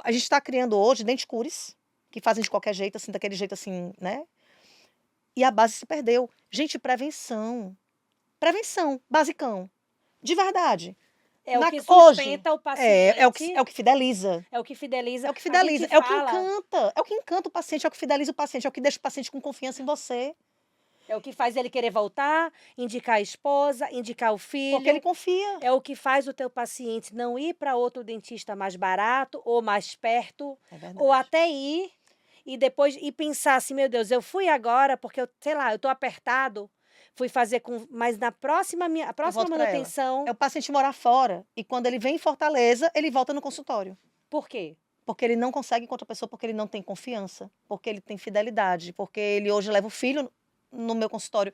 A gente está criando hoje dente cures, que fazem de qualquer jeito, assim, daquele jeito assim, né? E a base se perdeu. Gente, prevenção. Prevenção, basicão. De verdade. É o que hoje, sustenta o é paciente, o que fideliza. é o que fideliza. É o que A fideliza, gente é o que fala, encanta. É o que encanta o paciente, é o que fideliza o paciente, é o que deixa o paciente com confiança em você. é o que faz ele querer voltar, indicar a esposa, indicar o Porque ele filho. confia. É o que faz o teu paciente não ir para outro dentista mais barato ou mais perto, É verdade. ou até ir e depois e pensar assim, meu Deus, eu fui agora porque eu, sei lá, eu tô apertado, fui fazer com, mas na próxima a Eu próxima volto para ela. manutenção, É o paciente morar fora e quando ele vem em Fortaleza, ele volta no consultório. por quê? Porque ele não consegue com outra pessoa, porque ele não tem confiança, porque ele tem fidelidade, porque ele hoje leva o filho no meu consultório.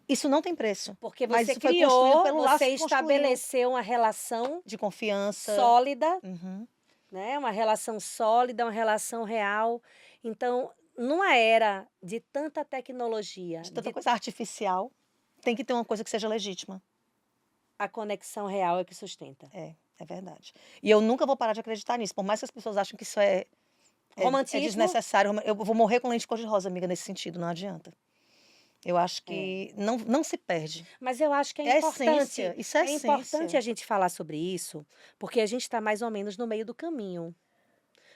Isso não tem preço. Porque Mas você isso foi construído criou, pelo laço você que construiu estabeleceu uma relação de confiança. sólida, Uhum. né? Uma relação sólida, uma relação real. Então, numa era de tanta tecnologia, De tanta coisa artificial, tem que ter uma coisa que seja legítima. a conexão real é que sustenta. É verdade. E eu nunca vou parar de acreditar nisso, por mais que as pessoas achem que isso é Romantismo, desnecessário. Eu vou morrer com lente cor-de-rosa, amiga, nesse sentido, não adianta. Eu acho é. que não se perde. Mas eu acho que é É importante. essência, isso é É importante essência. a gente falar sobre isso, porque a gente está mais ou menos no meio do caminho.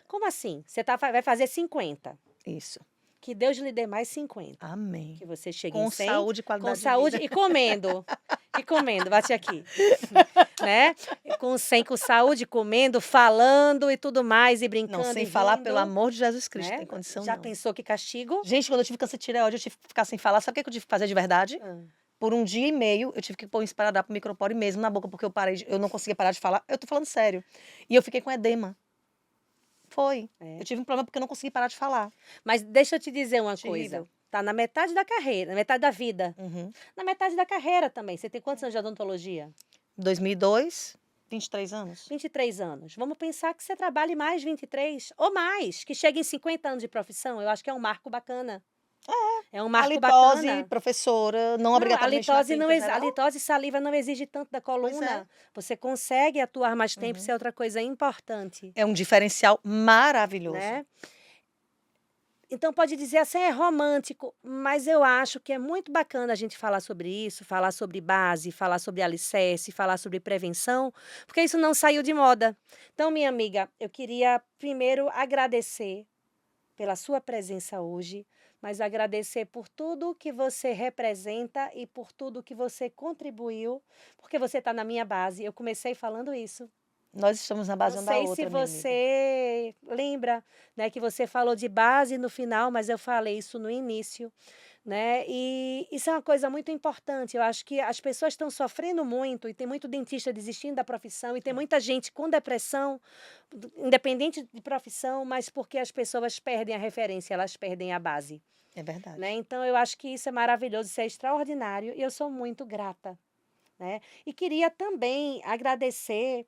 Como assim? Você vai fazer 50. Isso. Que Deus lhe dê mais 50. Amém. Que você chegue em Com 100, saúde e com qualidade de saúde vida. e comendo. E comendo, bate aqui. Né? Com 100, com saúde, comendo, falando e tudo mais, e Não, brincando sem e falar, rindo, pelo amor de Jesus Cristo, né? tem condição Já não. pensou que castigo? Gente, quando eu tive câncer de tireoide, eu tive que ficar sem falar. Sabe o que eu tive que fazer de verdade? Ah, Por 1 dia e meio, eu tive que pôr um esparadrapo micropore mesmo na boca, porque eu não conseguia parar de falar. Eu tô falando sério. E eu fiquei com edema. Foi. é. Eu tive um problema porque eu não consegui parar de falar. Mas deixa eu te dizer uma Terrível. coisa. Tá na metade da carreira, na metade da vida. Uhum. Na metade da carreira também. Você tem quantos anos de odontologia? 2002, 23 anos. 23 anos. Vamos pensar que você trabalhe mais 23 ou mais, que chegue em 50 anos de profissão. Eu acho que é um marco bacana. É um A marco litose, bacana. professora, não Não, a obrigatoriamente na litose não clínica a geral. litose saliva não exige tanto da coluna. Você consegue atuar mais tempo, isso é outra coisa importante, É um diferencial maravilhoso. né? Então pode dizer assim, é romântico, mas eu acho que é muito bacana a gente falar sobre isso, falar sobre base, falar sobre alicerce, falar sobre prevenção, porque isso não saiu de moda. Então, minha amiga, eu queria primeiro agradecer pela sua presença hoje, mas agradecer por tudo que você representa e por tudo que você contribuiu, porque você está na minha base. Eu comecei falando isso. Nós estamos na base Não uma da sei se outra, minha amiga. você lembra, né, que você falou de base no final, mas eu falei isso no início, né? E isso é uma coisa muito importante. Eu acho que as pessoas estão sofrendo muito e tem muito dentista desistindo da profissão e tem muita gente com depressão, independente de profissão, mas porque as pessoas perdem a referência, elas perdem a base, É verdade. né? Então eu acho que isso é maravilhoso, isso é extraordinário e eu sou muito grata, né? E queria também agradecer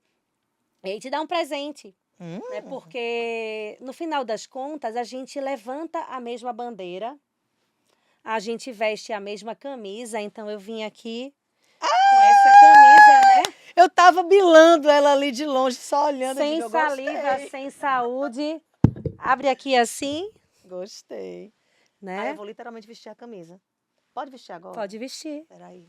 e te dar um presente, né? Porque no final das contas a gente levanta a mesma bandeira, a gente veste a mesma camisa, então eu vim aqui com essa camisa, né? Eu tava bilando ela ali de longe, só olhando. Sem eu saliva, gostei. sem saúde. Abre aqui assim, Gostei. Ah, né? eu vou literalmente vestir a camisa. Pode vestir agora? Pode vestir, Peraí.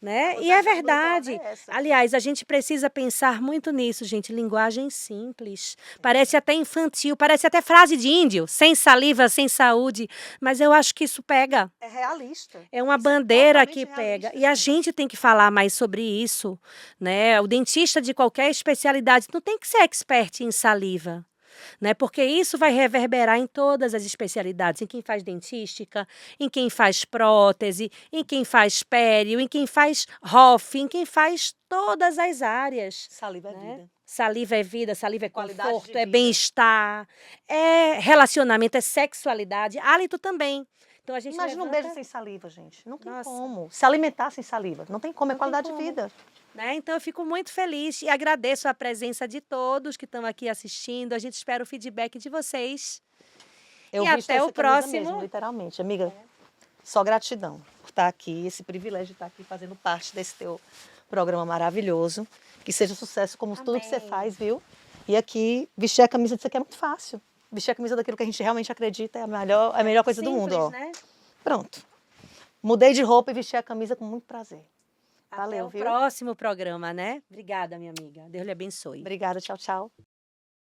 né? Hoje E a é jogada verdade. é essa. Aliás, a gente precisa pensar muito nisso, gente. Linguagem simples. Parece até infantil, parece até frase de índio. Sem saliva, sem saúde. Mas eu acho que isso pega. É realista. É uma Isso é bandeira totalmente que pega. realista, E a gente. gente tem que falar mais sobre isso, né? O dentista de qualquer especialidade não tem que ser expert em saliva, né? Porque isso vai reverberar em todas as especialidades, em quem faz dentística, em quem faz prótese, em quem faz pério, em quem faz ROF, em quem faz todas as áreas. Saliva é Né? vida. Saliva é vida, saliva é Qualidade de conforto, é vida. bem-estar, é relacionamento, é sexualidade, hálito também. Então a gente Imagina um levanta, beijo sem saliva, gente. Não tem Nossa. como. Se alimentar sem saliva. Não tem como. É Não tem qualidade de como. vida. né? Então eu fico muito feliz e agradeço a presença de todos que estão aqui assistindo. A gente espera o feedback de vocês. Eu E visto até essa o camisa próximo. mesmo, literalmente. Amiga, só gratidão por estar aqui, esse privilégio de estar aqui fazendo parte desse teu programa maravilhoso. Que seja sucesso como tudo que você Amém. faz, viu? E aqui, vestir a camisa disso aqui é muito fácil. Vestir a camisa daquilo que a gente realmente acredita é a melhor coisa do mundo, ó. Simples, né? Pronto. Mudei de roupa e vesti a camisa com muito prazer. Até Valeu, o viu? próximo programa, né? Obrigada, minha amiga. Deus lhe abençoe. Obrigada, tchau, tchau.